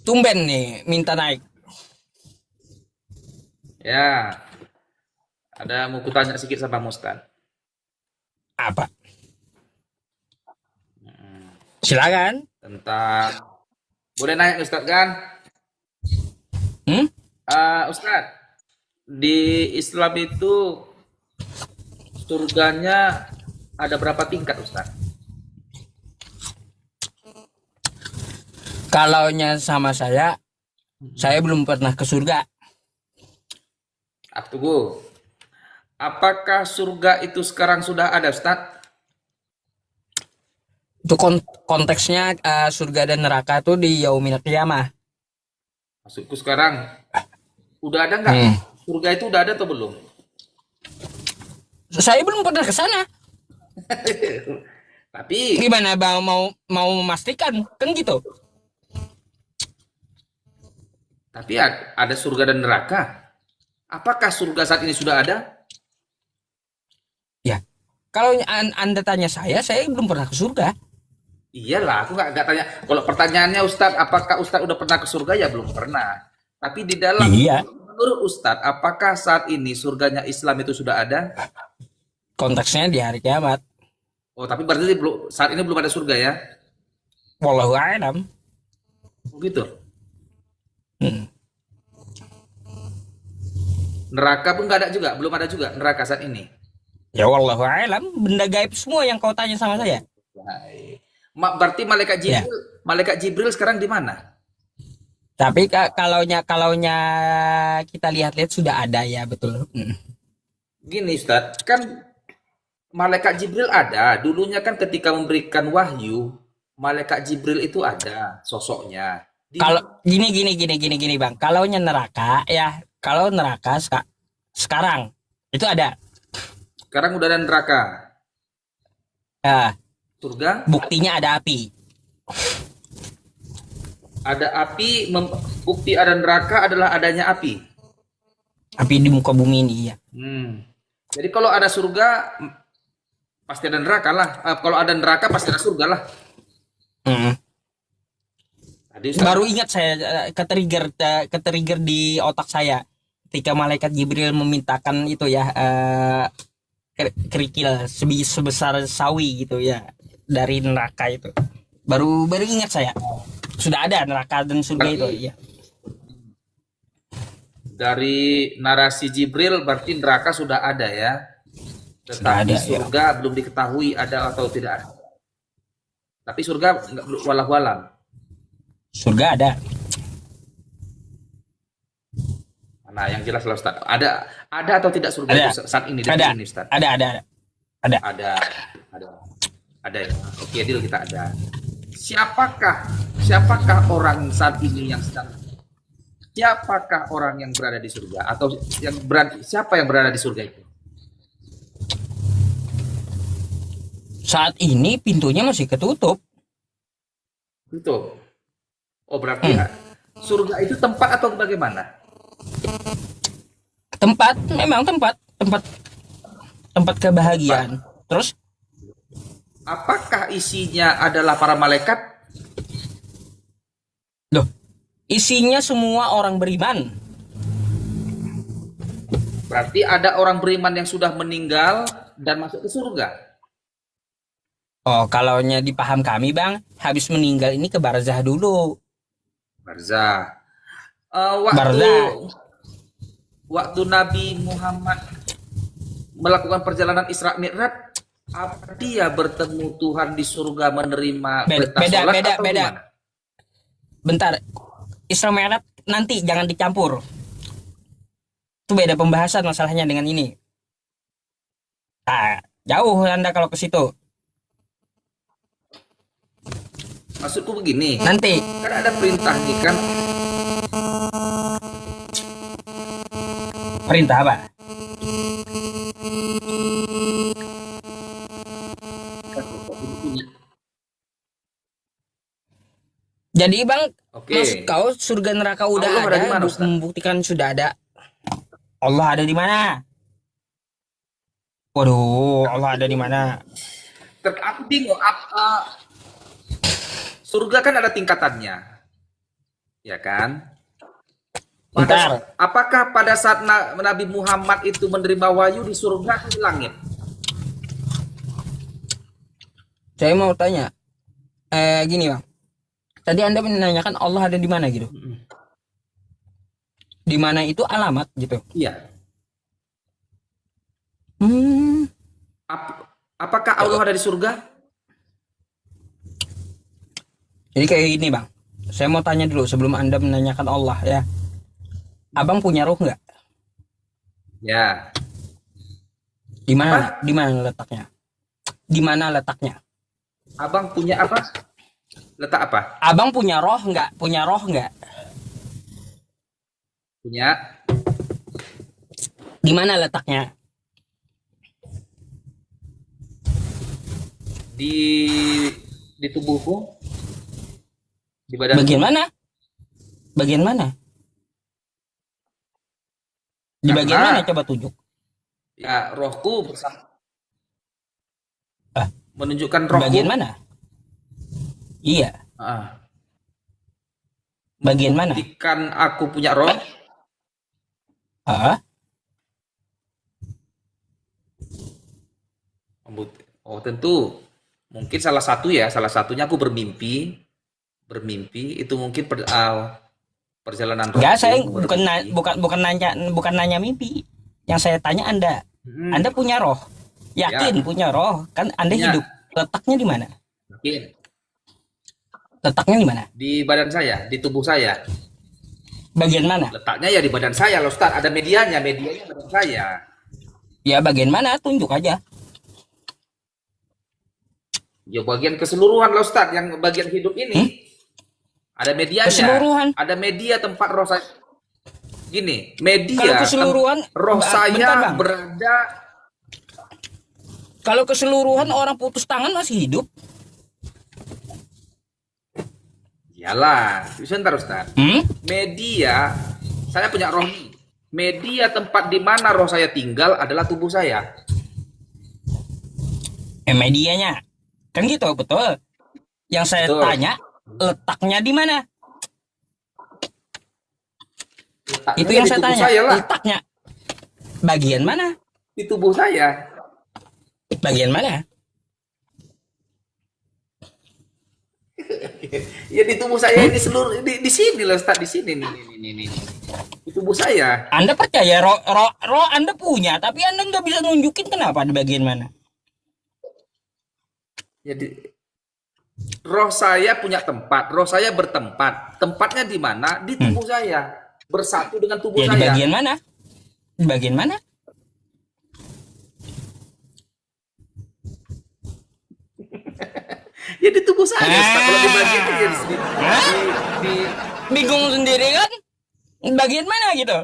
Tumben nih minta naik. Ya, ada mau kutanya sedikit sama Mustan. Apa? Hmm, Silakan. Tentang boleh naik Ustadz kan? Hmm? Ustadz, di Islam itu surganya ada berapa tingkat Ustadz? Kalaunya sama saya belum pernah ke surga. Aku tunggu. Apakah surga itu sekarang sudah ada Ustadz? Itu konteksnya surga dan neraka tuh di yaumil qiyamah. Maksudku sekarang udah ada nggak? Hmm. Surga itu udah ada atau belum? Saya belum pernah ke sana. Tapi Gimana bang mau mau memastikan kan gitu? ada surga dan neraka. Apakah surga saat ini sudah ada? Ya, kalau anda tanya saya belum pernah ke surga. Iyalah, aku nggak tanya. Kalau pertanyaannya Ustadz, apakah Ustadz udah pernah ke surga? Ya belum pernah. Tapi di dalam Iya, menurut Ustadz, apakah saat ini surganya Islam itu sudah ada? konteksnya di hari kiamat. Oh, tapi berarti belum saat ini belum ada surga ya? Wallahu a'lam. Oh gitu. Hmm. Neraka pun nggak ada juga, belum ada juga neraka saat ini. Ya wallahu a'lam, benda gaib semua yang kau tanya sama saya. Baik. Berarti Ya. Malaikat Jibril sekarang di mana? Tapi kalaunya kita lihat-lihat sudah ada ya betul. Hmm. Gini Ustadz, kan Malaikat Jibril ada. Dulunya kan ketika memberikan wahyu, Malaikat Jibril itu ada sosoknya. Di Kalau mana gini bang, kalaunya neraka ya, kalau neraka sekarang itu ada. sekarang udah ada neraka. Ya, Surga buktinya ada api. ada api, bukti ada neraka adalah adanya api. Api di muka bumi ini ya. Hmm. Jadi kalau ada surga pasti ada neraka lah. Kalau ada neraka pasti ada surga lah. Hmm. Tadi Ustaz, Baru ingat saya ke trigger di otak saya ketika malaikat Jibril memintakan itu ya kerikil sebesar sawi gitu ya dari neraka itu. Baru ingat saya. Sudah ada neraka dan surga itu berarti ya. dari narasi Jibril berarti neraka sudah ada ya. Sudah Tetapi ada ya. surga belum diketahui ada atau tidak ada. Tapi surga nggak walau alam. Surga ada. Nah, yang jelas lah Ustaz. Ada atau tidak surga itu Ada. saat ini detik Ada. ini Ustaz? Ada. Ada. Ada, ada, ada ya. Oke, deal kita ada. Siapakah, siapakah orang saat ini yang sedang, siapakah orang yang berada di surga atau yang berada, siapa yang berada di surga itu? Saat ini pintunya masih ketutup. Itu. Oh, berarti Hmm. surga itu tempat atau bagaimana? Tempat memang tempat tempat kebahagiaan. Tempat. Terus Apakah isinya adalah para malaikat? loh, isinya semua orang beriman. Berarti ada orang beriman yang sudah meninggal dan masuk ke surga. Oh, kalaunya dipaham kami, Bang, habis meninggal ini ke barzah dulu. Barzah. Eh, waktu Barzah. waktu Nabi Muhammad melakukan perjalanan Isra Mi'raj, apa dia bertemu Tuhan di surga menerima Beda perintah beda sholat beda atau beda. gimana? Bentar. Isra Mi'raj nanti jangan dicampur. Itu beda pembahasan masalahnya dengan ini. Ah, jauh Anda kalau ke situ. Maksudku begini, Nanti kan ada perintah nih kan, perintah apa? Jadi Bang, oke, maksud kau surga neraka Allah udah ada di ada, mana Ustaz? membuktikan sudah ada. Allah ada di mana? Waduh, Allah ada di mana? Aku bingung, surga kan ada tingkatannya. ya kan? Bentar. Apakah pada saat Nabi Muhammad itu menerima wahyu di surga atau di langit? Saya mau tanya. Gini bang. Tadi Anda menanyakan Allah ada di mana gitu. Di mana itu alamat gitu. Iya. Apakah Allah ada di surga? Jadi kayak gini bang. Saya mau tanya dulu sebelum Anda menanyakan Allah ya. Abang punya roh nggak? Ya. Di mana? Di mana letaknya? Di mana letaknya? Abang punya apa? Letak apa? Abang punya roh nggak? Punya roh nggak? Punya. Di mana letaknya? Di tubuhku. Di badan. Bagian mana? Bagian mana? Di bagian mana coba tunjuk? Ya, rohku bersama. Ah, menunjukkan rohku. bagian mana? Iya. Bagian mana? Buktikan aku punya roh. Oh, tentu. Mungkin salah satunya aku bermimpi itu mungkin perjalanan rohku. Enggak, saya bukan nanya mimpi. Yang saya tanya Anda. Anda punya roh? Yakin Ya. punya roh? Kan Anda Punya. hidup. Letaknya di mana? Yakin. Letaknya di mana? Di badan saya, di tubuh saya. Bagian mana? Letaknya ya di badan saya loh, Ustaz. Ada medianya badan saya. Ya bagian mana? Tunjuk aja. Ya bagian keseluruhan loh, Ustaz, yang bagian hidup ini. Ada medianya. Keseluruhan. Ada media tempat roh saya. Gini, media. Kalau keseluruhan, roh saya bentar, Bang. berada. Kalau keseluruhan orang putus tangan masih hidup. Iyalah, sebentar Ustaz. Media, saya punya roh nih. Media tempat di mana roh saya tinggal adalah tubuh saya. Medianya. Kan gitu, betul. Yang saya Betul. tanya, letaknya di mana? Letaknya Itu di yang saya tubuh tanya. saya lah. Letaknya. Bagian mana? Di tubuh saya. Bagian mana? Ya di tubuh saya ini seluruh di sini loh Ustaz, di sini nih. Di tubuh saya. Anda percaya roh Anda punya, tapi Anda nggak bisa nunjukin kenapa di bagian mana? Jadi roh saya punya tempat, roh saya bertempat. Tempatnya di mana? Di tubuh saya. Bersatu dengan tubuh Ya saya. di bagian mana? Di bagian mana? Ya di tubuh saya. Ustaz. Kalau di bagian ini di Bingung sendiri kan? Bagian mana gitu?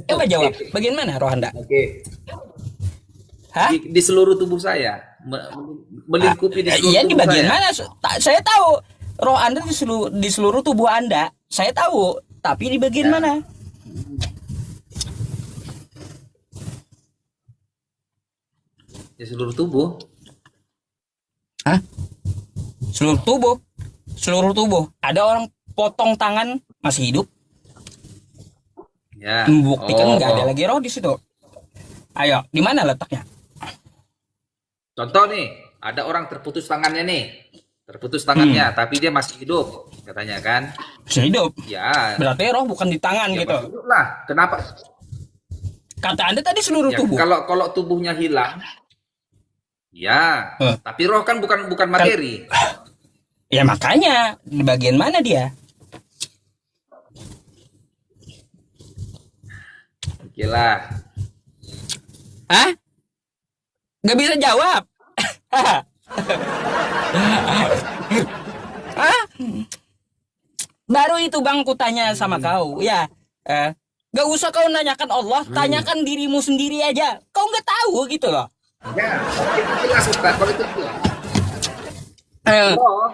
Coba jawab. Bagian mana roh Anda? Oke. Hah? Di seluruh tubuh saya. Melingkupi di seluruh Iya di tubuh bagian saya. mana? Saya tahu roh Anda di seluruh tubuh Anda. Saya tahu, tapi di bagian mana? Di seluruh tubuh. Hah? Seluruh tubuh. Seluruh tubuh. Ada orang potong tangan masih hidup. Ya. Membuktikan nggak ada lagi roh di situ. Ayo, di mana letaknya? Contoh nih, ada orang terputus tangannya nih. Terputus tangannya, tapi dia masih hidup, katanya kan. Masih hidup. Ya. Berarti roh bukan di tangan Ya gitu. masih hidup lah. Kenapa? Kata Anda tadi seluruh Ya, tubuh. kalau tubuhnya hilang, ya. Tapi roh kan bukan materi. Ya makanya di bagian mana dia? Oke lah. Hah? Gak bisa jawab. Hah? Baru itu bang ku tanya sama kau. Ya, gak usah kau nanyakan Allah, tanyakan dirimu sendiri aja. Kau nggak tahu gitu loh. Ya, itu jelas Ustaz, kalau itu jelas.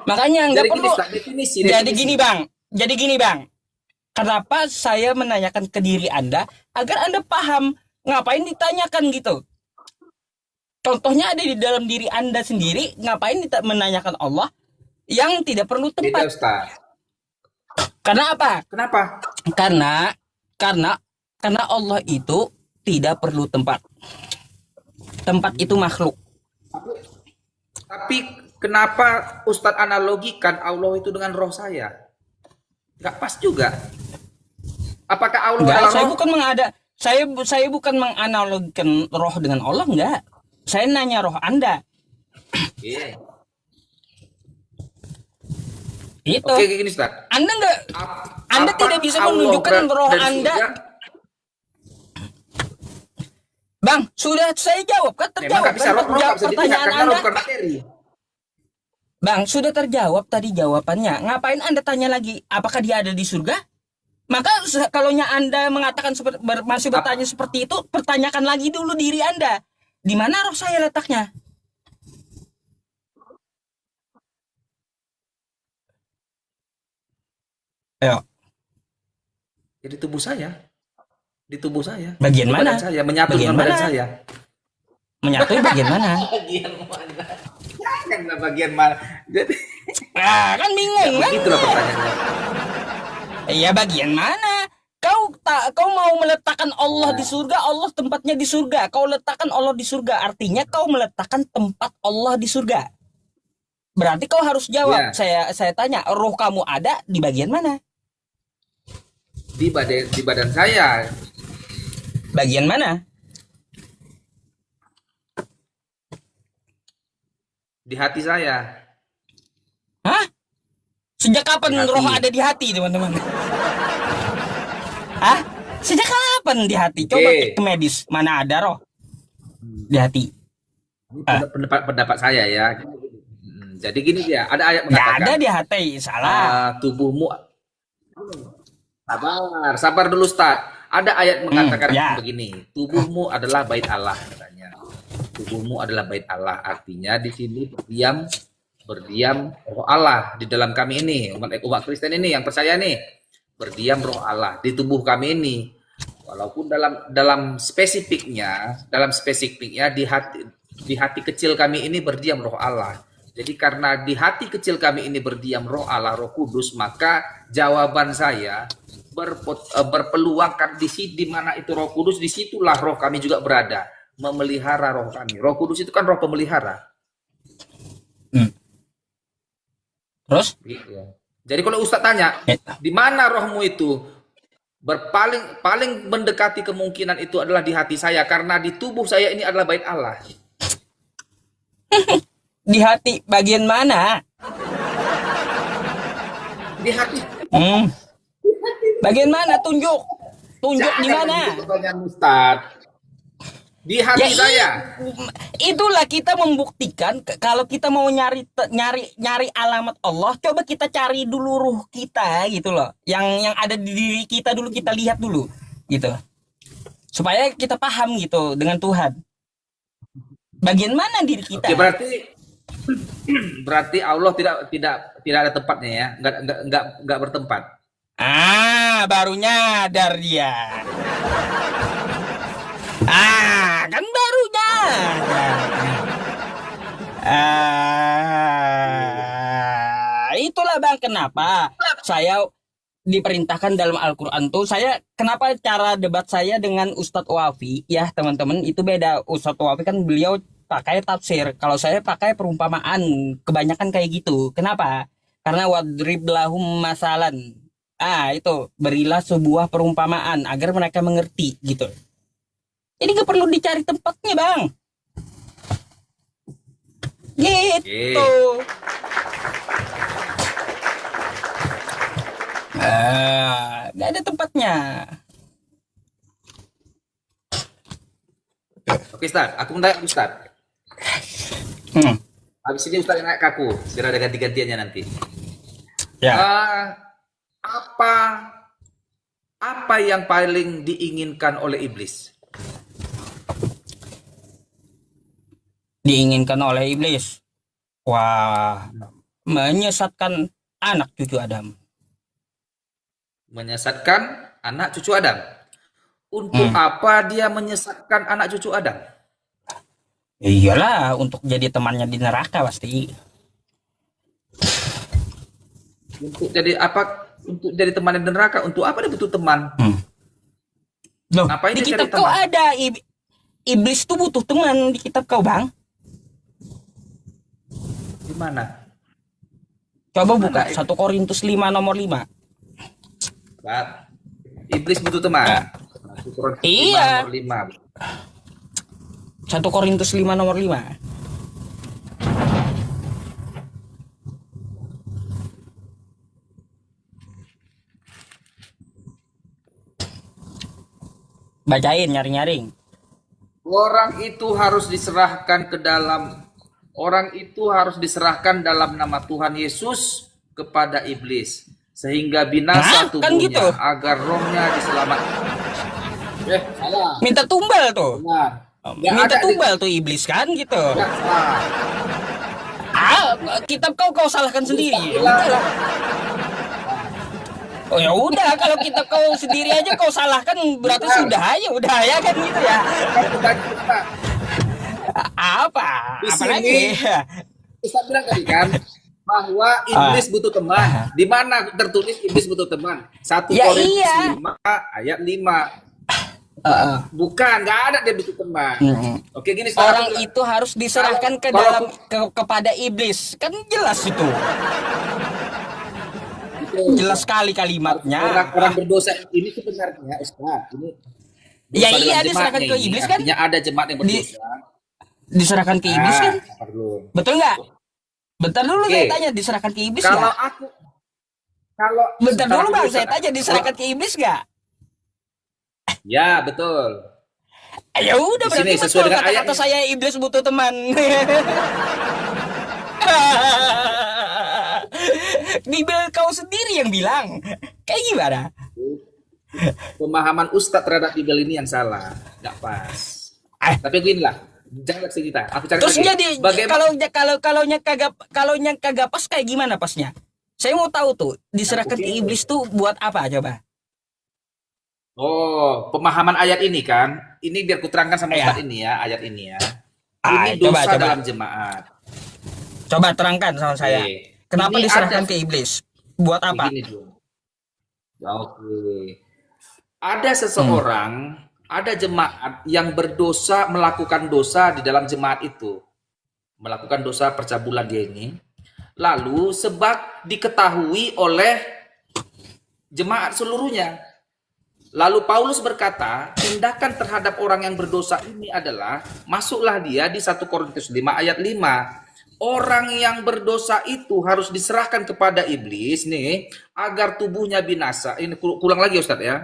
Makanya nggak Jadi perlu. gini, Ustaz, definisi. Jadi gini bang. Kenapa saya menanyakan ke diri Anda agar Anda paham ngapain ditanyakan gitu? Contohnya ada di dalam diri Anda sendiri, ngapain menanyakan Allah yang tidak perlu Beda tempat? Ustaz. Karena apa? Kenapa? Karena karena karena Allah itu tidak perlu tempat. Tempat itu makhluk. Tapi kenapa Ustadz analogikan Allah itu dengan roh saya? Nggak pas juga. Apakah Allah Enggak, adalah saya roh? bukan saya bukan menganalogikan roh dengan Allah, enggak. Saya nanya roh Anda. Iya. Itu. Oke, gini Ustadz. Anda enggak Anda Apa tidak bisa Allah menunjukkan roh dari Anda. surga? Bang, sudah saya jawab kan, Memang terjawab nggak bisa kan roh nggak bisa dilihat pertanyaan karena roh Anda. bukan materi. Bang, sudah terjawab tadi jawabannya. Ngapain Anda tanya lagi apakah dia ada di surga? Maka kalau Anda mengatakan masih bertanya seperti itu, pertanyakan lagi dulu diri Anda. Di mana roh saya letaknya? Ayo, Ya, di tubuh saya. Di tubuh saya. bagian Di mana? badan saya, menyatu Bagian dengan badan mana? saya. Menyatu bagian mana? Bagian mana? Janganlah bagian mana. Jadi Ah, kan bingung kan? begitulah pertanyaannya. Iya, bagian mana? Kau mau meletakkan Allah di surga, Allah tempatnya di surga. Kau letakkan Allah di surga, artinya kau meletakkan tempat Allah di surga. Berarti kau harus jawab. Iya. Saya tanya, roh kamu ada di bagian mana? Di badan saya. Bagian mana? Di hati saya. Hah? Sejak kapan Di hati. roh ada di hati, teman-teman? Hah? Sejak kapan di hati? Coba Oke. cek ke medis, mana ada roh di hati? Ini pendapat saya ya. Jadi gini dia, ada ayat Nggak mengatakan ada di hati, salah. tubuhmu. Sabar dulu Ustaz. Ada ayat mengatakan ya. begini, tubuhmu adalah bait Allah katanya. Tubuhmu adalah bait Allah, artinya di sini berdiam roh Allah di dalam kami ini, umat Kristen ini yang percaya nih. Berdiam roh Allah di tubuh kami ini. Walaupun dalam spesifiknya di hati kecil kami ini berdiam roh Allah. Jadi karena di hati kecil kami ini berdiam roh Allah, Roh Kudus, maka jawaban saya berpeluang di mana itu Roh Kudus, disitulah roh kami juga berada, memelihara roh kami. Roh Kudus itu kan roh pemelihara. Terus? Gitu ya. Jadi kalau Ustadz tanya, di mana rohmu itu? Paling mendekati kemungkinan itu adalah di hati saya, karena di tubuh saya ini adalah bait Allah. Di hati bagian mana? Di hati. Bagian mana? Tunjuk di mana? Pertanyaan Ustadz. Di hati saya. Itulah kita membuktikan kalau kita mau nyari alamat Allah, coba kita cari dulu ruh kita gitu loh. Yang ada di diri kita dulu, kita lihat dulu gitu. Supaya kita paham gitu dengan Tuhan. Bagian mana diri kita? Oke, berarti Allah tidak ada tempatnya ya. Enggak bertempat. Baru nyadar dia. Kan baru nyadar. Itulah Bang kenapa saya diperintahkan dalam Al-Quran tuh, kenapa cara debat saya dengan Ustadz Wafi ya teman-teman itu beda. Ustadz Wafi kan beliau pakai tafsir, kalau saya pakai perumpamaan, kebanyakan kayak gitu. Kenapa? Karena wadrib lahum masalan, itu berilah sebuah perumpamaan agar mereka mengerti gitu. Jadi gak perlu dicari tempatnya Bang, gitu. Gak ada tempatnya. Oke Ustaz, aku mau tanya Ustaz. Habis ini Ustaz yang naik ke aku, biar ada ganti-gantiannya nanti. Ya. Apa yang paling diinginkan oleh iblis? Diinginkan oleh iblis, wah, menyesatkan anak cucu Adam. Menyesatkan anak cucu Adam. Untuk apa dia menyesatkan anak cucu Adam? Iyalah, untuk jadi temannya di neraka pasti. Untuk jadi apa? untuk jadi teman di neraka. Untuk apa dia butuh teman? Loh, Ngapain di dia kitab cari kau teman? ada iblis tuh butuh teman di kitab kau, Bang. Gimana? Coba buka 1 Korintus 5 nomor 5. Bat. Iblis butuh teman. Ukuran Iya. nomor 5. 1 Korintus 5 nomor 5. Bacain nyaring-nyaring. Orang itu harus diserahkan dalam nama Tuhan Yesus kepada iblis sehingga binasa Hah? Kan tubuhnya gitu. agar rohnya diselamatkan. Salah. Minta tumbal tuh. Benar. Nggak Minta ada tumbal tuh iblis kan gitu. Nggak salah. Kitab kau salahkan sendiri. Ya Bilang. udahlah. Oh ya udah, kalau kitab kau sendiri aja kau salahkan berarti Benar. sudah ya udah ya kan gitu ya. Kan berbagi Ustaz. Apa? Di Apa sini, lagi? Ustaz bilang tadi kan bahwa iblis butuh teman. Di mana tertulis iblis butuh teman? 1 Ya, Korintus iya. 5 ayat 5. Bukan, nggak ada dia butuh teman. Oke, gini Ustaz, Orang aku bilang, itu harus diserahkan Kalau- kepada iblis. Kan jelas itu. itu, Jelas sekali kalimatnya. orang-orang berdosa ini sebenarnya Ustaz, ini Ya dosa iya, dalam diserahkan jemaatnya ke ini, iblis kan? artinya ada jemaat yang berdosa. Diserahkan ke iblis kan? Perlu. Betul nggak? Bentar dulu Oke. saya tanya, diserahkan ke iblis Kalau nggak? kalau Bentar dulu kalau Bang, Ustaz, saya tanya diserahkan ke iblis nggak? Ya, betul. Ya udah, Di sini berarti sesuai betul dengan kata-kata ayatnya. saya iblis butuh teman. Bibel kau sendiri yang bilang. Kayak gimana? Pemahaman Ustadz terhadap Bibel ini yang salah, nggak pas. Tapi gini lah, jangan cerita. Aku cari Terus lagi. jadi Bagaimana? kalau kagak pas kayak gimana pasnya? Saya mau tahu tuh, diserahkan ke iblis tuh buat apa coba? Oh, pemahaman ayat ini kan, ini biar kuterangkan sama Ya. Ustadz ini ya, ayat ini ya. Ah, Ini coba, dosa coba. dalam jemaat. Coba terangkan sama saya. Oke. Kenapa Ini diserahkan ada- ke iblis? Buat apa? Begini dulu. Oke. Ada seseorang, ada jemaat yang berdosa melakukan dosa di dalam jemaat itu. Melakukan dosa percabulan dia ini. Lalu sebab diketahui oleh jemaat seluruhnya. Lalu Paulus berkata, tindakan terhadap orang yang berdosa ini adalah, masuklah dia di 1 Korintus 5 ayat 5. Orang yang berdosa itu harus diserahkan kepada iblis nih agar tubuhnya binasa. Ini ulang lagi Ustadz ya.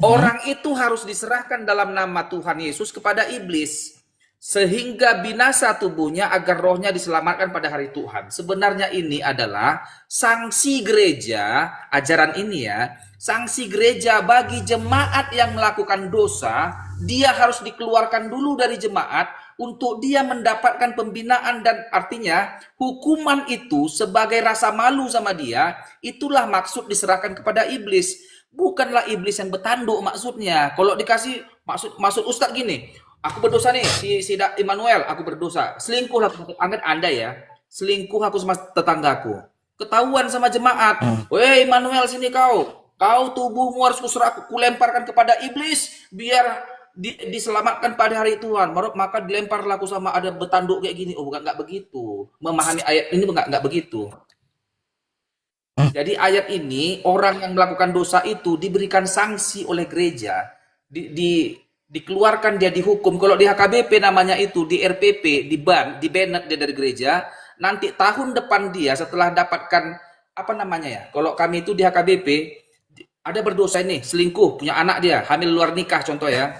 Orang itu harus diserahkan dalam nama Tuhan Yesus kepada iblis sehingga binasa tubuhnya agar rohnya diselamatkan pada hari Tuhan. Sebenarnya ini adalah sanksi gereja, ajaran ini ya. Sanksi gereja bagi jemaat yang melakukan dosa, dia harus dikeluarkan dulu dari jemaat untuk dia mendapatkan pembinaan dan artinya hukuman itu sebagai rasa malu sama dia, itulah maksud diserahkan kepada iblis. Bukanlah iblis yang bertanduk maksudnya. Kalau dikasih maksud Ustadz gini, aku berdosa nih, si Immanuel, aku berdosa. Selingkuh lah, anggap Anda ya. Selingkuh aku sama tetanggaku. Ketahuan sama jemaat. Weh Immanuel sini kau. Kau tubuhmu harus kulemparkan kepada iblis biar diselamatkan pada hari Tuhan. Maka dilemparlah aku sama ada bertanduk kayak gini. Oh, enggak begitu. Memahami ayat ini enggak begitu. Jadi ayat ini orang yang melakukan dosa itu diberikan sanksi oleh gereja. Dikeluarkan dia dihukum. Kalau di HKBP namanya itu, di RPP, di banned dia dari gereja. Nanti tahun depan dia setelah dapatkan apa namanya ya? Kalau kami itu di HKBP ada berdosa ini, selingkuh, punya anak dia, hamil luar nikah contoh ya,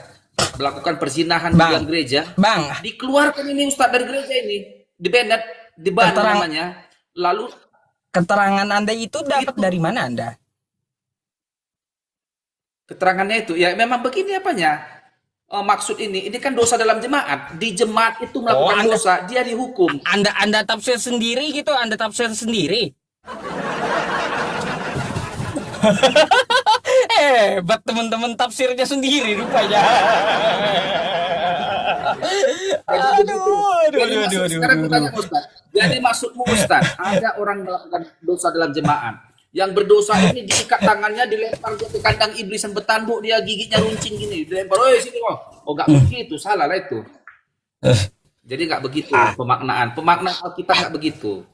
melakukan perzinahan di dalam gereja. Bang, Dikeluarkan ini Ustadz dari gereja ini, di banned, di ban namanya. Lalu keterangan Anda itu dapat dari mana Anda? keterangannya itu ya memang begini apanya. Maksud ini kan dosa dalam jemaat. Di jemaat itu melakukan dosa, dia dihukum. Anda tafsir sendiri gitu, Anda tafsir sendiri. Hebat teman-teman tafsirnya sendiri rupanya. Aduh. Sekarang aku tanya Ustaz. Jadi maksudmu Ustaz, ada orang melakukan dosa dalam jemaat. Yang berdosa ini diikat tangannya, dilempar ke kandang iblis yang bertanduk, dia gigitnya runcing gini, dilempar, oh sini kok. Oh nggak begitu, salah lah itu. Eh, Jadi nggak begitu ah, pemaknaan Alkitab nggak begitu.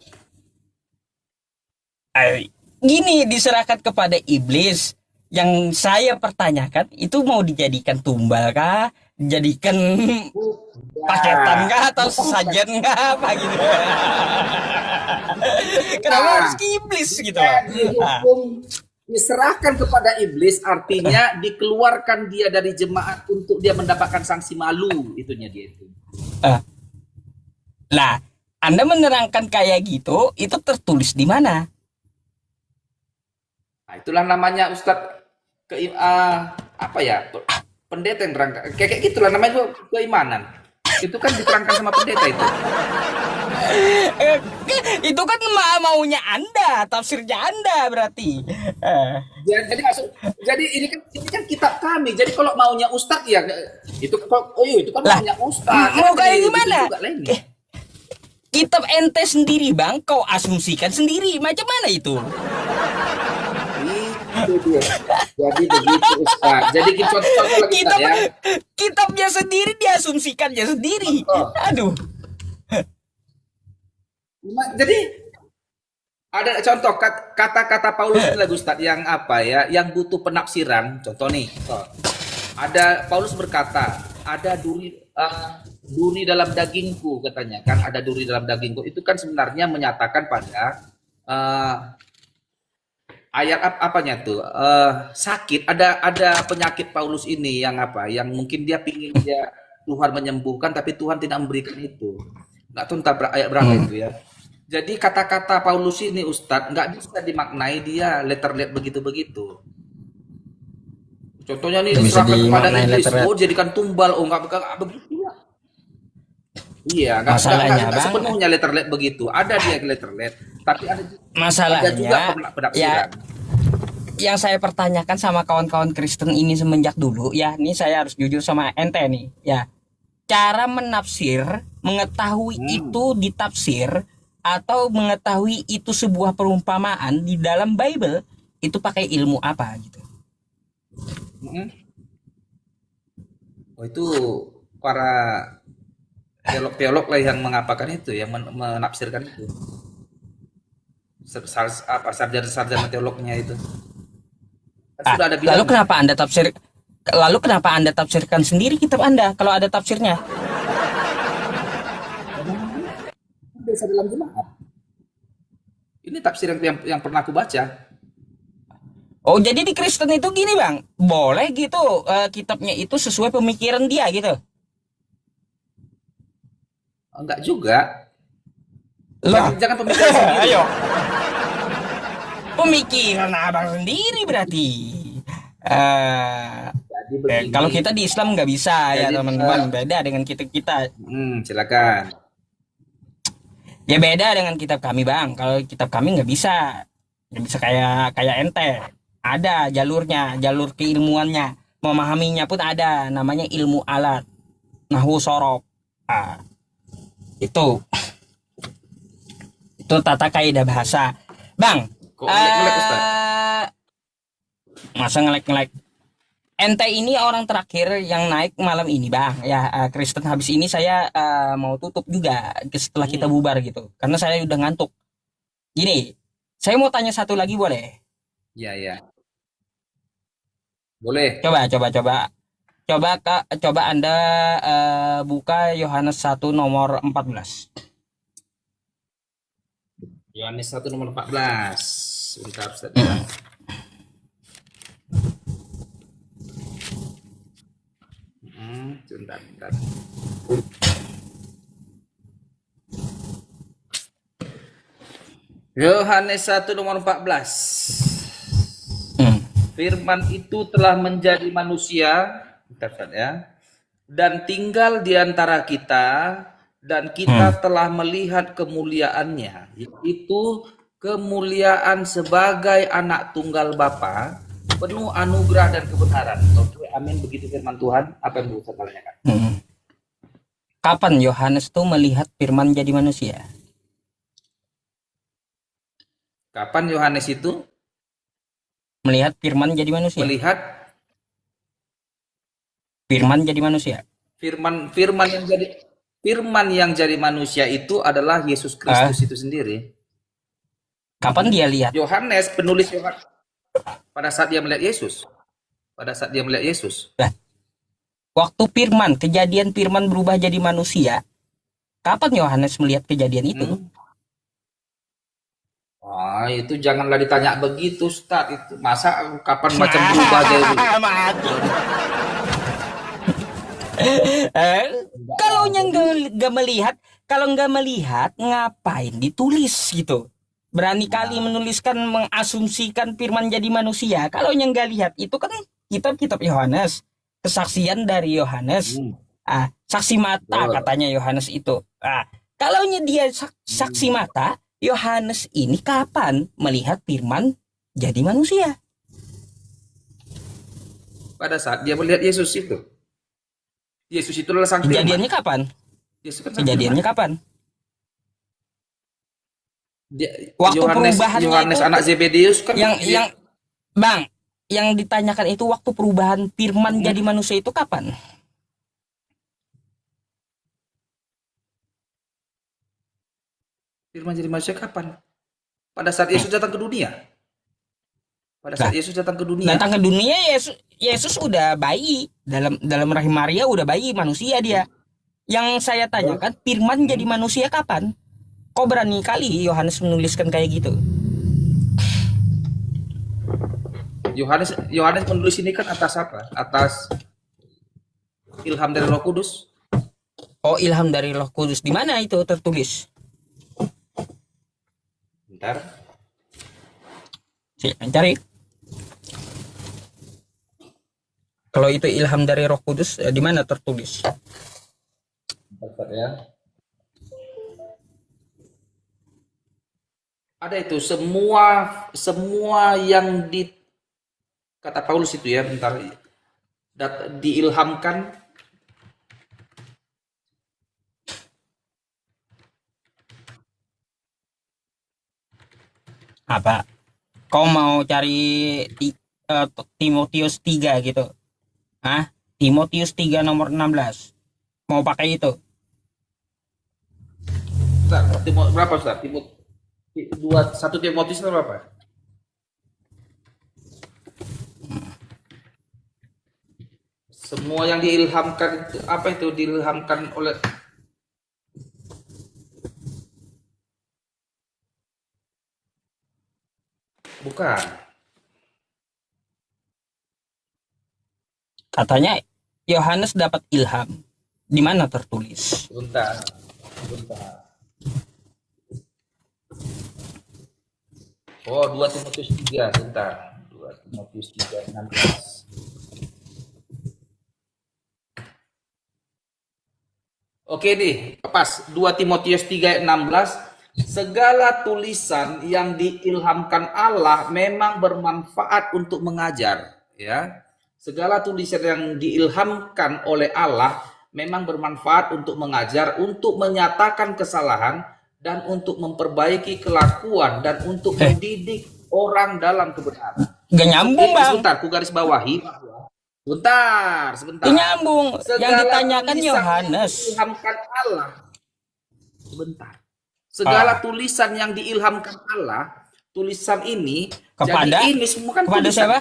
Gini diserahkan kepada iblis. Yang saya pertanyakan itu mau dijadikan tumbal kah? Dijadikan paketan Ya, kah? Atau sesajen kah? Apa gitu? Kenapa harus nah, ke iblis gitu dia loh? Ah, dihukum, diserahkan kepada iblis, artinya dikeluarkan dia dari jemaat untuk dia mendapatkan sanksi malu, itunya dia itu. ah. Lah, Anda menerangkan kayak gitu, itu tertulis di mana? Nah, itulah namanya Ustadz apa ya, pendeta yang terangkan kayak gitulah namanya juga keimanan, itu kan diterangkan sama pendeta itu. Eh, itu kan maunya Anda, tafsirnya Anda berarti. Eh, Jadi ini kan kitab kami, jadi kalau maunya Ustadz ya itu, oh iya, itu kan lah, maunya Ustadz mau kan, kayak gitu gimana? juga lainnya. Kitab ente sendiri bang, kau asumsikan sendiri, macam mana itu? Itu dia. Jadi begitu Ustaz. Jadi contoh lagi Ustaz Kitab ya. kitabnya sendiri diasumsikannya sendiri. Contoh. Aduh. Jadi ada contoh kata-kata Paulus ini lagi Ustaz yang apa ya, yang butuh penafsiran. Contoh nih. Contoh. Ada Paulus berkata, ada duri dalam dagingku katanya kan, ada duri dalam dagingku. Itu kan sebenarnya menyatakan pada ayat apanya tuh, sakit, ada penyakit Paulus ini yang apa, yang mungkin dia pingin dia Tuhan menyembuhkan tapi Tuhan tidak memberikan itu, nggak tahu entah ayat berapa itu ya. Jadi kata-kata Paulus ini Ustadz nggak bisa dimaknai dia letterlet begitu-begitu. Contohnya nih, Nggak bisa diserahkan kepada dimaknai iblis, letterlet. oh jadikan tumbal, oh nggak begitu ya. Iya, Masalahnya nggak bang, sepenuhnya letterlet begitu. Ada dia letterlet, tapi ada juga masalahnya ya penafsiran. yang saya pertanyakan sama kawan-kawan Kristen ini semenjak dulu ya, ini saya harus jujur sama ente nih ya. Cara menafsir, mengetahui Hmm. itu ditafsir atau mengetahui itu sebuah perumpamaan di dalam Bible itu pakai ilmu apa gitu. Hmm. Oh itu para teolog-teolog lah yang mengapakan itu, yang menafsirkan itu. Sarjana teolognya itu. Kan sudah ada Lalu bilang. kenapa Anda tafsirkan sendiri kitab Anda kalau ada tafsirnya? Biasa dalam jemaat. Ini tafsir yang pernah aku baca. Oh, jadi di Kristen itu gini, Bang. Boleh gitu kitabnya itu sesuai pemikiran dia gitu. Enggak juga. Loh, Jangan pemikiran sendiri. ayo. Pemikiran Abang sendiri berarti. Jadi begini. Kalau kita di Islam nggak bisa ya, Jadi, teman-teman. Beda dengan kita. silakan. Ya beda dengan kitab kami, Bang. Kalau kitab kami nggak bisa. Nggak bisa kayak ente. Ada jalurnya, jalur keilmuannya. Memahaminya pun ada, namanya ilmu alat. Nahwu sorof. Ah, itu tata kaidah bahasa. Bang, Kok ngelek Ustaz? masa ngelek-ngelek. Ente ini orang terakhir yang naik malam ini, Bang. Ya, Kristen habis ini saya mau tutup juga setelah kita bubar gitu. Karena saya udah ngantuk. Gini, saya mau tanya satu lagi boleh? Iya, ya. Boleh. Coba Anda buka Yohanes 1 nomor 14. Yohanes 1 nomor 14. Bentar, Ustaz. Bentar. Yohanes 1 nomor 14. Firman itu telah menjadi manusia, ya, dan tinggal di antara kita, dan kita telah melihat kemuliaannya, yaitu kemuliaan sebagai anak tunggal Bapa, penuh anugerah dan kebenaran. Oke, amin. Begitu firman Tuhan. Apa yang bisa kalian tanyakan? Kapan Yohanes tuh melihat firman jadi manusia? Kapan Yohanes itu Melihat firman jadi manusia. Melihat Firman jadi manusia. firman firman yang jadi manusia itu adalah Yesus Ah, Kristus itu sendiri. kapan dia lihat? Yohanes, penulis Yohanes, pada saat dia melihat Yesus, pada saat dia melihat Yesus. Lah, waktu kejadian firman berubah jadi manusia, kapan Yohanes melihat kejadian itu? Ah, itu janganlah ditanya begitu, Ustaz. Itu masa kapan macam berubah jadi Mati. Kalau yang nggak melihat, kalau nggak melihat, ngapain ditulis gitu? Berani kali menuliskan, mengasumsikan firman jadi manusia. Kalau yang nggak lihat, itu kan kitab-kitab Yohanes, kesaksian dari Yohanes. Saksi mata katanya Yohanes itu. Kalau dia saksi mata, Yohanes ini kapan melihat firman jadi manusia? pada saat dia melihat Yesus itu. Yesus itu adalah sang firman. Kejadiannya kapan? Yesus kan sang Kejadiannya firman. kapan? Waktu Yohanes, perubahannya Yohanes itu, anak Zebedeus kan yang Bang, yang ditanyakan itu waktu perubahan firman jadi manusia itu kapan? firman jadi manusia kapan? Pada saat Yesus datang ke dunia. Pada saat Yesus datang ke dunia. Datang ke dunia, Yesus udah bayi dalam rahim Maria, udah bayi manusia dia. Yang saya tanyakan, firman jadi manusia kapan? Kok berani kali Yohanes menuliskan kayak gitu? Yohanes menulis ini kan atas apa? Atas ilham dari Roh Kudus. Oh, ilham dari Roh Kudus. Di mana itu tertulis? Bentar. Saya cari. Kalau itu ilham dari Roh Kudus, di mana tertulis? Bentar ya. Ada itu semua yang di kata Paulus itu ya, bentar, diilhamkan Apa? Kau mau cari Timotius 3 gitu? Timotius 3 nomor 16. Mau pakai itu? Bentar, berapa Ustaz? Satu Timotius itu berapa? Semua yang diilhamkan itu apa itu diilhamkan oleh bukan. Katanya Yohanes dapat ilham. Di mana tertulis? Bentar. Oh, 2 Timotius 3, bentar. 2 Timotius 3, 16. Oke nih, pas 2 Timotius 3 ayat 16, segala tulisan yang diilhamkan Allah memang bermanfaat untuk mengajar, ya. Segala tulisan yang diilhamkan oleh Allah memang bermanfaat untuk mengajar, untuk menyatakan kesalahan dan untuk memperbaiki kelakuan dan untuk mendidik orang dalam kebenaran. Gak nyambung, Bang. Sebentar, ku garis bawahi. Sebentar. Nyambung. Yang ditanyakan Yohanes. Diilhamkan Allah. Sebentar. Segala tulisan yang diilhamkan Allah, tulisan ini kepada jadi ini semua kan kepada tulisan. siapa?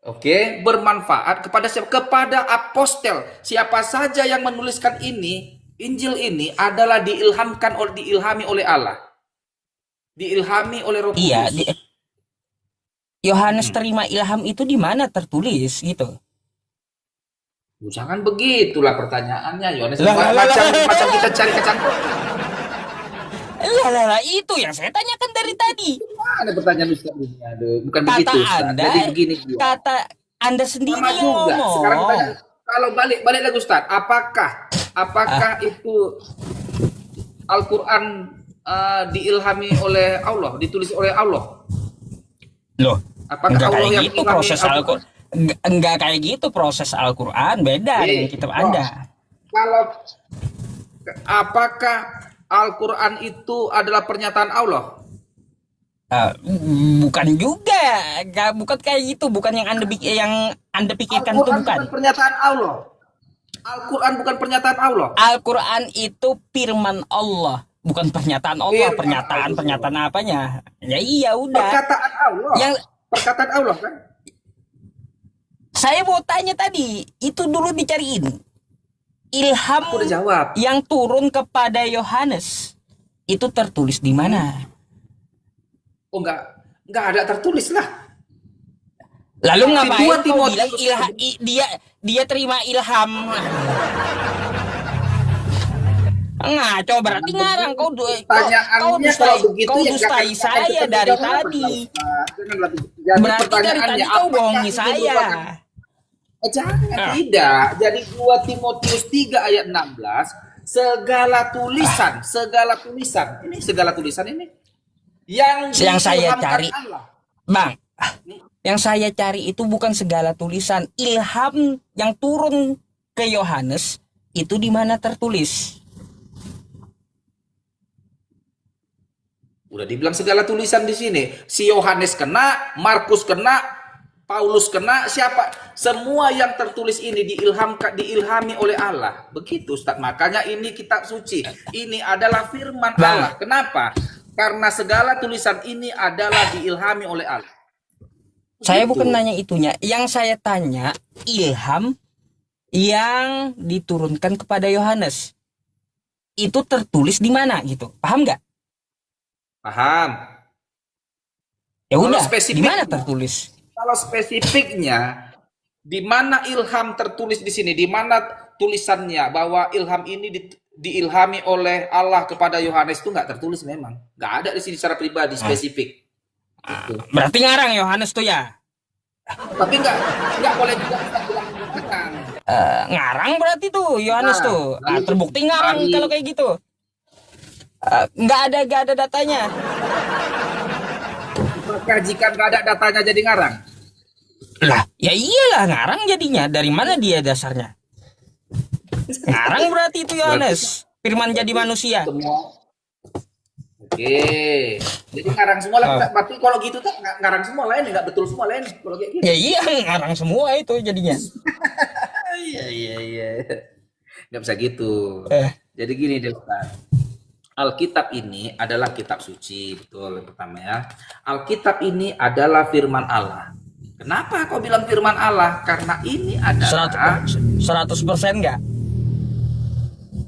Oke, bermanfaat kepada siapa? Kepada apostel. Siapa saja yang menuliskan ini, Injil ini adalah diilhami oleh Allah. Diilhami oleh Roh Kudus. Iya, Yohanes terima ilham itu di mana tertulis gitu? Jangan begitulah pertanyaannya, Yohanes. Macam kita cari kecantikan. Lah, itu yang saya tanyakan dari tadi. Ada pertanyaan Ustaz ini, aduh, bukan Kata begitu Ustaz. Anda, Jadi begini kata Anda sendiri sama yang juga. ngomong. Sekarang kalau balik lagi Ustaz, apakah itu Al-Qur'an diilhami oleh Allah, ditulis oleh Allah? Loh, Apakah enggak Allah kayak yang gitu proses Al-Qur'an? Enggak kayak gitu proses Al-Qur'an, beda dengan kitab Anda. Kalau apakah Al-Qur'an itu adalah pernyataan Allah? Bukan juga, bukan kayak gitu, bukan yang anda pikirkan itu, Al-Quran bukan. bukan pernyataan Allah. Al-Quran bukan pernyataan Allah. Al-Quran itu firman Allah, bukan pernyataan Allah. Firman Allah. Pernyataan apanya? Ya iya udah. Perkataan Allah. Yang Perkataan Allah kan? saya mau tanya tadi, itu dulu dicariin. Ilham Aku udah jawab. yang turun kepada Yohanes itu tertulis di mana? Oh enggak ada tertulis lah. Lalu ngapain Tuhan kau Timotius. bilang dia terima ilham? Ngaco berarti ngarang kau Pertanyaannya kalau begitu kau ya dustai jangan saya ketemu dari jawaban, tadi. Ustaz. Janganlah begitu. Jadi Berarti dari tadi pertanyaannya, kau apakah bohongi ini saya. merupakan- Jangan, tidak. Jadi 2 Timotius 3 ayat 16, segala tulisan ini segala tulisan ini yang saya diilhamkan cari. Allah. Bang, yang saya cari itu bukan segala tulisan. Ilham yang turun ke Yohanes itu di mana tertulis? Udah dibilang segala tulisan di sini. Si Yohanes kena, Markus kena, Paulus kena, siapa? Semua yang tertulis ini diilhami oleh Allah. Begitu, Ustaz. Makanya ini kitab suci. Ini adalah firman Bang. Allah. Kenapa? Karena segala tulisan ini adalah diilhami oleh Allah. Saya Begitu. bukan nanya itunya. Yang saya tanya, ilham yang diturunkan kepada Yohanes itu tertulis di mana gitu? Paham nggak? Paham? Ya Kalau udah, di spesifik- mana tertulis? Kalau spesifiknya, di mana ilham tertulis di sini? Di mana tulisannya bahwa ilham ini diilhami oleh Allah kepada Yohanes itu nggak tertulis memang. Nggak ada di sini secara pribadi spesifik. Gitu. Berarti ngarang Yohanes tuh ya? Tapi nggak boleh juga kita bilang mengatakan. Ngarang berarti tuh Yohanes Nah, tuh. lalu Terbukti ngarang dari- kalau kayak gitu. Nggak ada datanya. Maka jika nggak ada datanya jadi ngarang. Lah, ya iyalah ngarang jadinya. Dari mana dia dasarnya? Ngarang berarti itu Yohanes. Firman jadi manusia. Semua. Oke. Jadi ngarang semua lah. Berarti kalau gitu tuh ngarang semua lain, nggak betul semua lain. Kalau kayak gitu. Ya iya ngarang semua itu jadinya. Iya. Nggak bisa gitu. Eh. Jadi gini deh Ustaz. Alkitab ini adalah kitab suci, betul yang pertama ya. Alkitab ini adalah firman Allah. Kenapa kau bilang firman Allah? Karena ini adalah 100% enggak?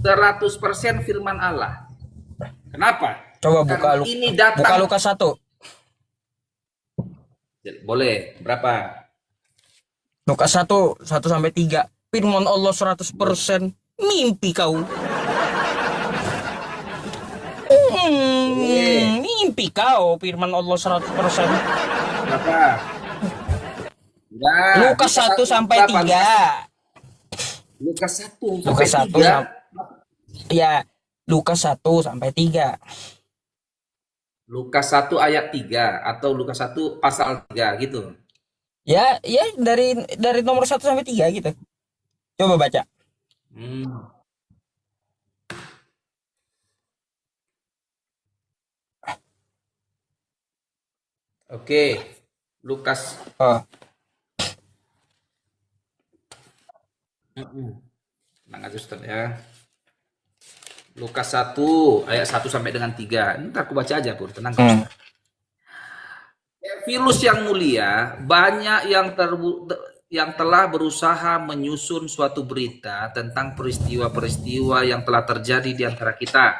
100% firman Allah. Kenapa? Coba Karena ini datang. buka Lukas 1. Boleh, berapa? Lukas 1 sampai 3. Firman Allah 100%. Mimpi kau. Mimpi kau firman Allah 100%. Berapa? Nah, Lukas 1 sampai 3. Lukas 1 Lukas sampai 1 3. Ya, Lukas 1 sampai 3. Lukas 1 ayat 3 atau Lukas 1 pasal 3 gitu. Ya dari nomor 1 sampai 3 gitu. Coba baca. Oke. Lukas. Oh. Tenang aja Ustaz ya. Lukas 1 ayat 1 sampai dengan 3. Ini ntar aku baca aja Pur, tenang Ustaz. Filus yang mulia, banyak yang telah berusaha menyusun suatu berita tentang peristiwa-peristiwa yang telah terjadi di antara kita,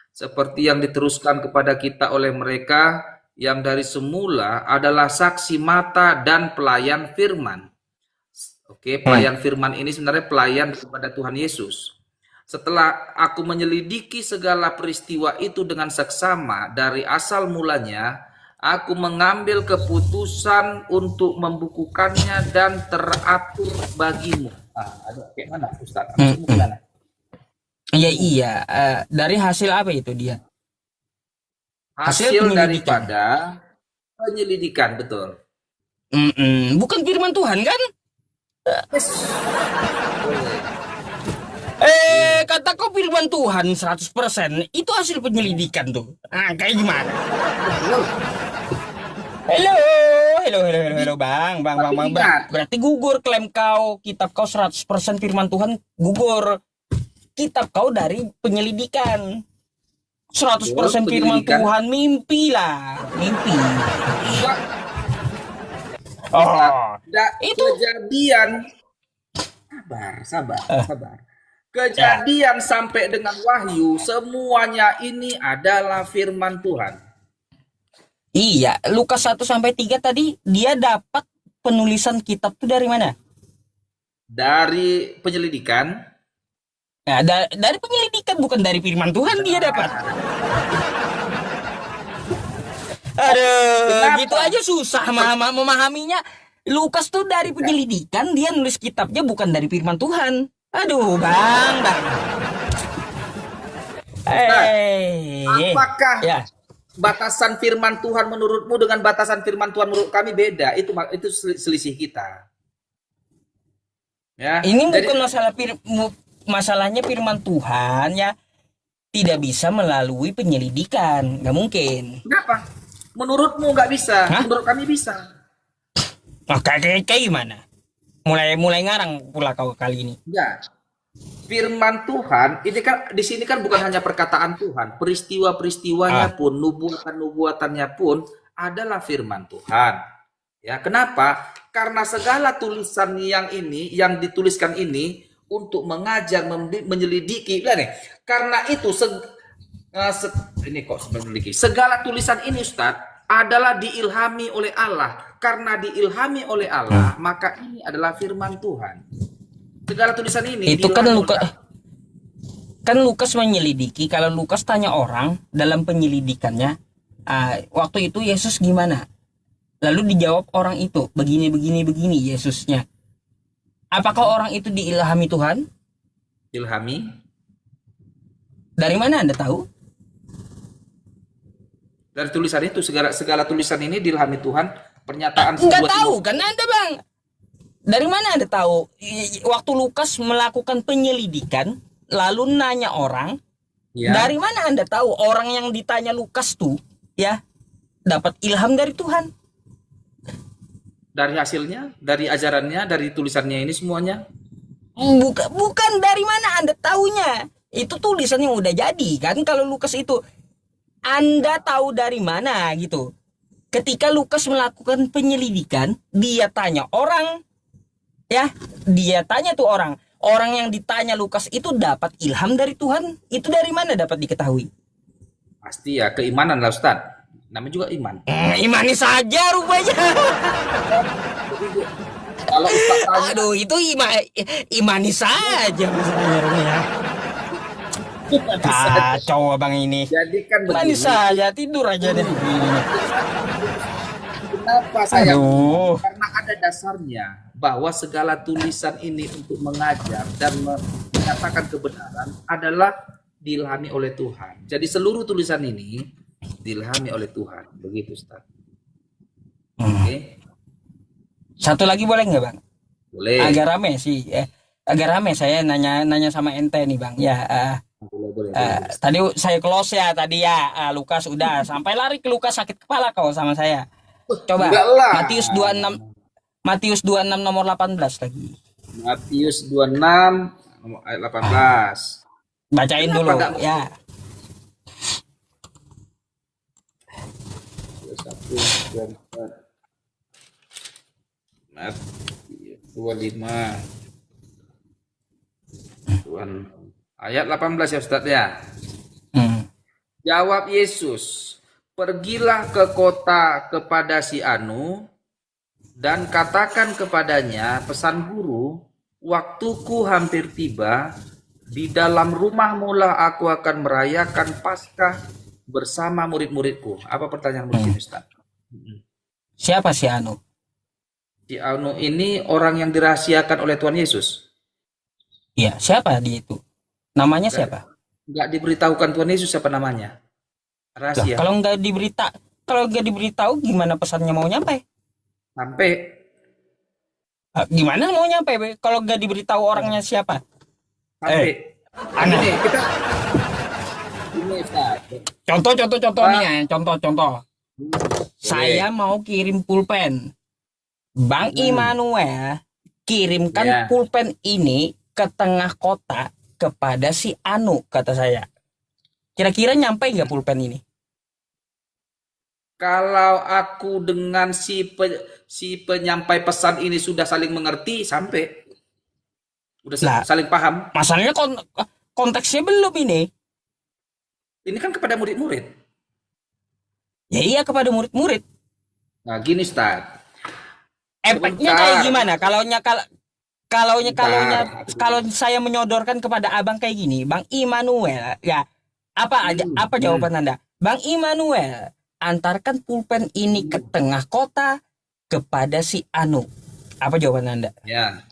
seperti yang diteruskan kepada kita oleh mereka yang dari semula adalah saksi mata dan pelayan firman. Oke, pelayan firman ini sebenarnya pelayan kepada Tuhan Yesus. Setelah aku menyelidiki segala peristiwa itu dengan seksama dari asal mulanya, aku mengambil keputusan untuk membukukannya dan teratur bagimu. Ada kayak mana Ustaz? Gimana? Iya. Dari hasil apa itu dia? Hasil daripada penyelidikan, betul. Bukan firman Tuhan kan? Kata kau firman Tuhan 100%. Itu hasil penyelidikan tuh. Kayak gimana? Betul. Aduh bang, Tapi ingat. berarti gugur klaim kau, kitab kau 100% firman Tuhan gugur. Kitab kau dari penyelidikan. 100% firman Penyelidikan. Tuhan mimpi lah, mimpi. Enggak, Oh, itu kejadian. Sabar. eh, Kejadian sampai dengan Wahyu, semuanya ini adalah firman Tuhan. iya, Lukas 1-3 tadi dia dapat penulisan kitab itu dari mana? Dari penyelidikan. Ya, dari penyelidikan, bukan dari firman Tuhan dia dapat. Aduh, Kenapa? gitu aja susah memahaminya. Lukas tuh dari penyelidikan, dia nulis kitabnya bukan dari firman Tuhan. Aduh, bang. Apakah Ya, batasan firman Tuhan menurutmu dengan batasan firman Tuhan menurut kami beda? Itu selisih kita. Ya. ini Jadi, bukan masalahnya firman Tuhan ya tidak bisa melalui penyelidikan, nggak mungkin. kenapa? Menurutmu nggak bisa, Hah? menurut kami bisa. Oh, kayak gimana? Mulai ngarang pula kau kali ini. Ya. Firman Tuhan, ini kan di sini kan bukan hanya perkataan Tuhan, peristiwa-peristiwanya pun, nubuatan-nubuatannya pun adalah firman Tuhan. Ya, kenapa? Karena segala tulisan yang dituliskan ini untuk mengajar, menyelidiki. Lihat nih, karena itu ini kok menyelidiki. Segala tulisan ini, Ustadz, adalah diilhami oleh Allah. Karena diilhami oleh Allah, maka ini adalah firman Tuhan. Segala tulisan ini Itu kan diilhami oleh Allah. Lukas menyelidiki. Kalau Lukas tanya orang dalam penyelidikannya, waktu itu Yesus gimana? Lalu dijawab orang itu begini Yesusnya. Apakah orang itu diilhami Tuhan? Ilhami. Dari mana Anda tahu? Dari tulisan itu, segala tulisan ini diilhami Tuhan. Pernyataan Enggak sebuah tahu kan Anda, Bang? Dari mana Anda tahu? Waktu Lukas melakukan penyelidikan, lalu nanya orang, Ya. dari mana Anda tahu orang yang ditanya Lukas tuh ya dapat ilham dari Tuhan? Dari hasilnya, dari ajarannya, dari tulisannya ini semuanya. Bukan dari mana Anda taunya? Itu tulisan yang udah jadi kan. Kalau Lukas itu Anda tahu dari mana gitu. Ketika Lukas melakukan penyelidikan, dia tanya orang. Ya, dia tanya tuh orang. Orang yang ditanya Lukas itu dapat ilham dari Tuhan. Itu dari mana dapat diketahui? Pasti ya, keimanan lah Ustadz. Namanya juga iman. Imani saja rupanya. Kalau Ustadz tanya, Aduh, itu imani saja misalnya. Kacau abang ini. jadi kan Imani begini. saja, tidur aja deh. Kenapa saya? Aduh. Karena ada dasarnya bahwa segala tulisan ini untuk mengajar dan menyatakan kebenaran adalah diilhami oleh Tuhan. Jadi seluruh tulisan ini diilhami oleh Tuhan. Begitu Ustaz. Oke. Satu lagi boleh nggak bang? Boleh. Agak rame sih. Agak rame saya nanya sama ente nih bang. Ya. Boleh. Tadi saya close ya tadi ya. Lukas udah sampai lari ke Lukas, sakit kepala kau sama saya. Coba Enggak lah. Matius 26 nomor 18 lagi. Matius 26 ayat 18. Bacain Kenapa dulu enggak? ya. 21, 24. Matius 25. Ayat 18 ya Ustaz ya. Jawab Yesus, pergilah ke kota kepada si Anu dan katakan kepadanya, pesan guru, waktuku hampir tiba, di dalam rumahmu lah aku akan merayakan Paskah bersama murid-muridku. Apa pertanyaanmu di sini, Ustaz? Siapa si Anu? Si Anu ini orang yang dirahasiakan oleh Tuhan Yesus. Iya, siapa dia itu? Namanya siapa? Enggak diberitahukan Tuhan Yesus siapa namanya. Rahasia. Kalau nggak diberitahu gimana pesannya mau nyampe? Sampai Gimana mau nyampe be? Kalau nggak diberitahu orangnya siapa? Aneh. Ini Ustaz. Contoh Pak. nih ya, contoh. Boleh. Saya mau kirim pulpen. Bang Immanuel kirimkan Ya. pulpen ini ke tengah kota kepada si Anu, kata saya. Kira-kira nyampe nggak pulpen ini? Kalau aku dengan si penyampai pesan ini sudah saling mengerti, sampai udah Lah, saling paham. masalahnya konteksnya belum ini. Ini kan kepada murid-murid. Ya iya, kepada murid-murid. Nah, gini, Ustaz. Efeknya kayak Sebentar, gimana? sebentar. Kalau saya menyodorkan kepada abang kayak gini, Bang Immanuel, ya apa Hmm. jawaban Anda? Bang Immanuel, antarkan pulpen ini ke tengah kota kepada si Anu. Apa jawaban Anda? Ya,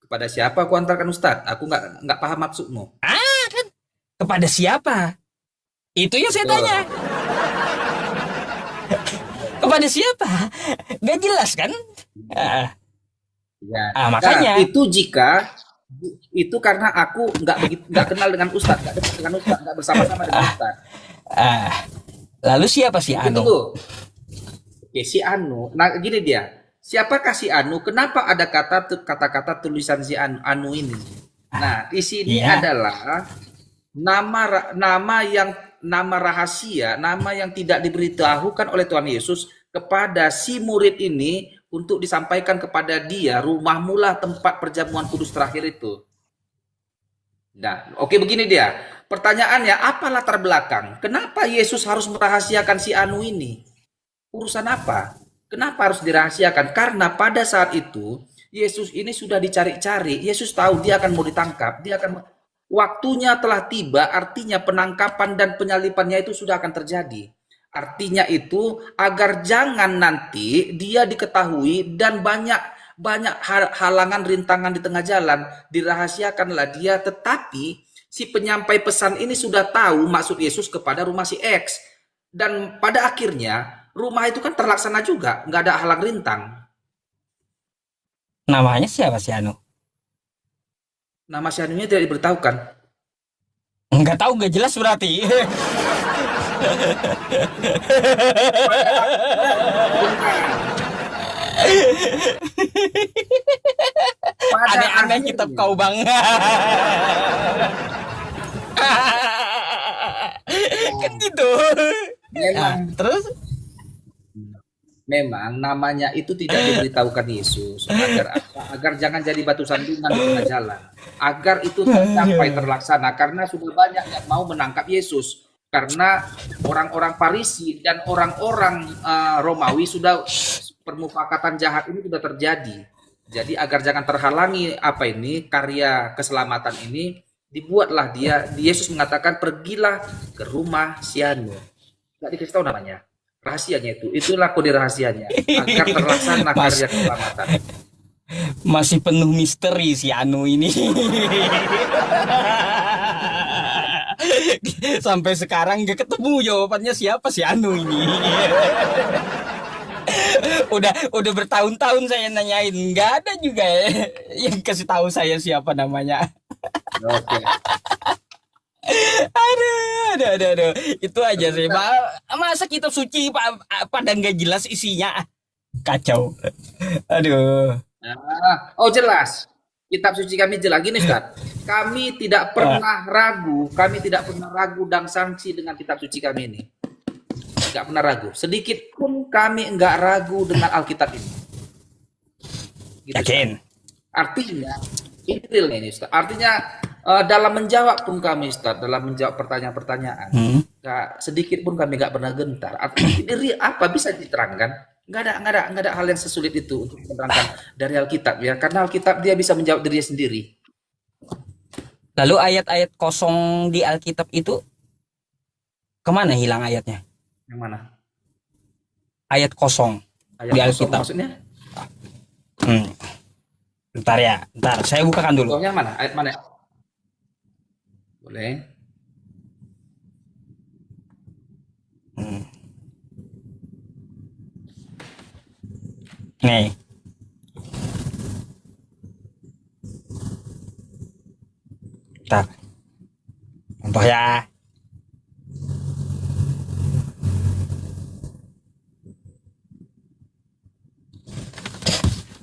kepada siapa aku antarkan Ustaz? Aku nggak paham maksudmu. Kepada siapa? Itu yang saya Betul. tanya. Kepada siapa? Gak jelas kan? Ah, Ya. makanya. Nah, itu karena aku nggak kenal dengan Ustaz, nggak dekat dengan Ustaz, nggak bersama-sama dengan Ustaz. Ah, lalu siapa si Mungkin Anu? dulu. Oke, si Anu. Nah, gini dia. Siapakah si Anu? Kenapa ada kata-kata tulisan si Anu ini? Nah, di sini Iya. adalah nama rahasia, nama yang tidak diberitahukan oleh Tuhan Yesus kepada si murid ini untuk disampaikan kepada dia, rumahmu lah tempat perjamuan kudus terakhir itu. Nah, oke, begini dia. Pertanyaannya, apa latar belakang? Kenapa Yesus harus merahasiakan si Anu ini? Urusan apa? Kenapa harus dirahasiakan? Karena pada saat itu Yesus ini sudah dicari-cari. Yesus tahu dia akan mau ditangkap. Waktunya telah tiba. Artinya penangkapan dan penyalipannya itu sudah akan terjadi. Artinya itu agar jangan nanti dia diketahui dan banyak halangan rintangan di tengah jalan, dirahasiakanlah dia. Tetapi si penyampai pesan ini sudah tahu maksud Yesus kepada rumah si X, dan pada akhirnya rumah itu kan terlaksana juga, nggak ada halang rintang. Namanya siapa si Anu? Nama si Anunya tidak diberitahukan. Nggak tahu, nggak jelas berarti. Pada Aneh-aneh kitab akhirnya, kau bang. Kan gitu. Nah, memang terus memang namanya itu tidak diberitahukan Yesus agar apa? Agar jangan jadi batu sandungan di tengah jalan. Agar itu tercapai terlaksana karena sudah banyak yang mau menangkap Yesus. Karena orang-orang Farisi dan orang-orang Romawi sudah permufakatan jahat ini sudah terjadi. Jadi agar jangan terhalangi karya keselamatan ini, dibuatlah Yesus mengatakan pergilah ke rumah si Anu. Nggak dikasih tahu namanya. Rahasianya itulah kode rahasianya agar terlaksana Mas, karya keselamatan. masih penuh misteri si Anu ini. Sampai sekarang gak ketemu jawabannya siapa si Anu ini. udah bertahun-tahun saya nanyain, nggak ada juga yang kasih tahu saya siapa namanya. Oke. Aduh. Itu aja sih, Pak. Masa kitab suci pada nggak jelas isinya. Kacau. Aduh. Oh, jelas. Kitab suci kami jelas. Gini, Ustaz. Kami tidak pernah ragu dan sangsi dengan kitab suci kami ini. Nggak pernah ragu. Sedikit pun kami nggak ragu dengan Alkitab ini. Gitu, Yakin? Ustaz. Artinya, ini real nih, Ustaz. Artinya, dalam menjawab pun kami, Ustaz, dalam menjawab pertanyaan-pertanyaan, sedikit pun kami nggak pernah gentar. Artinya, ini apa bisa diterangkan? Nggak ada hal yang sesulit itu untuk menerangkan dari Alkitab, ya. Karena Alkitab dia bisa menjawab dirinya sendiri. Lalu ayat-ayat kosong di Alkitab itu kemana hilang ayatnya? Yang mana? Ayat kosong Ayat di kosong Alkitab. maksudnya? Bentar, saya bukakan dulu. Contohnya mana? Ayat mana? Boleh. Nih. Bentar. Contoh ya.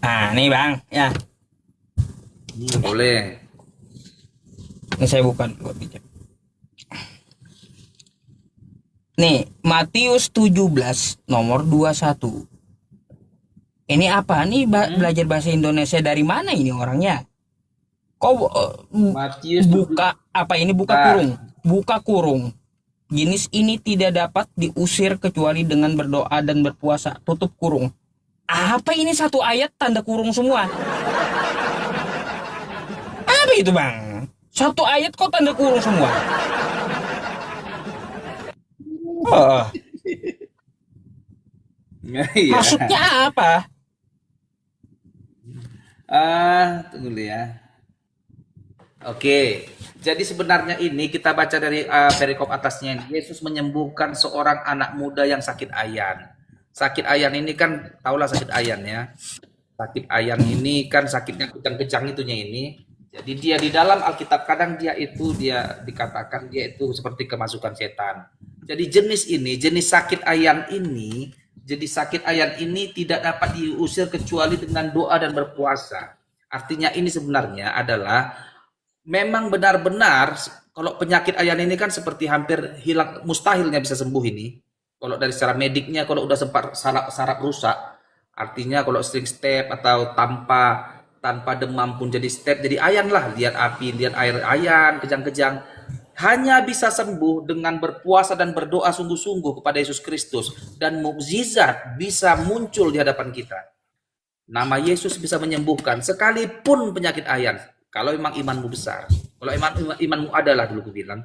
Nah, nih Bang, ya. Boleh. Ini saya bukan buat bijak. Nih, Matius 17 nomor 21. Ini apa nih belajar bahasa Indonesia dari mana ini orangnya? Kok Matius buka apa ini buka Bentar. kurung? Buka kurung. Jenis ini tidak dapat diusir kecuali dengan berdoa dan berpuasa. Tutup kurung. Apa ini satu ayat tanda kurung semua? Apa itu Bang? Satu ayat kok tanda kurung semua? Oh, Iya. maksudnya apa? Tunggu dulu ya. Oke, jadi sebenarnya ini kita baca dari perikop atasnya. Yesus menyembuhkan seorang anak muda yang sakit ayan. Sakit ayan ini kan, tahulah sakit ayan ya. Sakit ayan ini kan sakitnya kejang-kejang itunya ini. Jadi dia di dalam Alkitab kadang dia dikatakan dia itu seperti kemasukan setan. Jadi jenis sakit ayan ini, jadi sakit ayan ini tidak dapat diusir kecuali dengan doa dan berpuasa. Artinya ini sebenarnya adalah memang benar-benar kalau penyakit ayan ini kan seperti hampir hilang, mustahilnya bisa sembuh ini. Kalau dari secara mediknya, kalau udah sempat saraf rusak, artinya kalau sering step atau tanpa demam pun jadi step, jadi ayan lah, lihat api, lihat air ayan, kejang-kejang. Hanya bisa sembuh dengan berpuasa dan berdoa sungguh-sungguh kepada Yesus Kristus, dan mukjizat bisa muncul di hadapan kita. Nama Yesus bisa menyembuhkan sekalipun penyakit ayan. Kalau memang imanmu besar. Kalau imanmu adalah dulu aku bilang.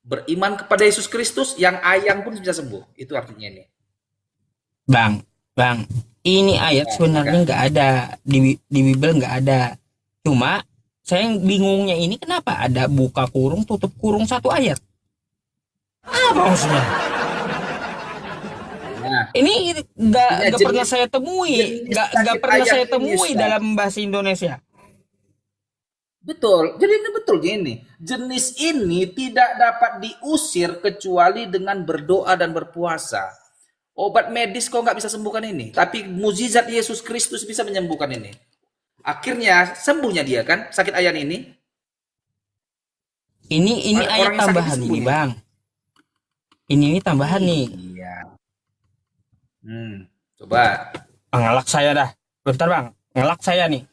Beriman kepada Yesus Kristus, yang ayan pun bisa sembuh. Itu artinya ini. Bang, ini ayat sebenarnya nggak ada di Bible, nggak ada. Cuma saya yang bingungnya ini kenapa ada buka kurung tutup kurung satu ayat? Apa maksudnya? Nah, Ini nggak pernah saya temui, nggak pernah saya temui Ustaz. dalam bahasa Indonesia. Betul. Jadi ini betul gini. Jenis ini tidak dapat diusir kecuali dengan berdoa dan berpuasa. Obat medis kok nggak bisa sembuhkan ini. Tapi mukjizat Yesus Kristus bisa menyembuhkan ini. Akhirnya sembuhnya dia kan sakit ayan ini. Ini ayat Orang yang sakit tambahan disembuhin. ini Bang. Ini tambahan nih. Iya. Coba. Ngelak saya dah. Bentar Bang, ngelak saya nih.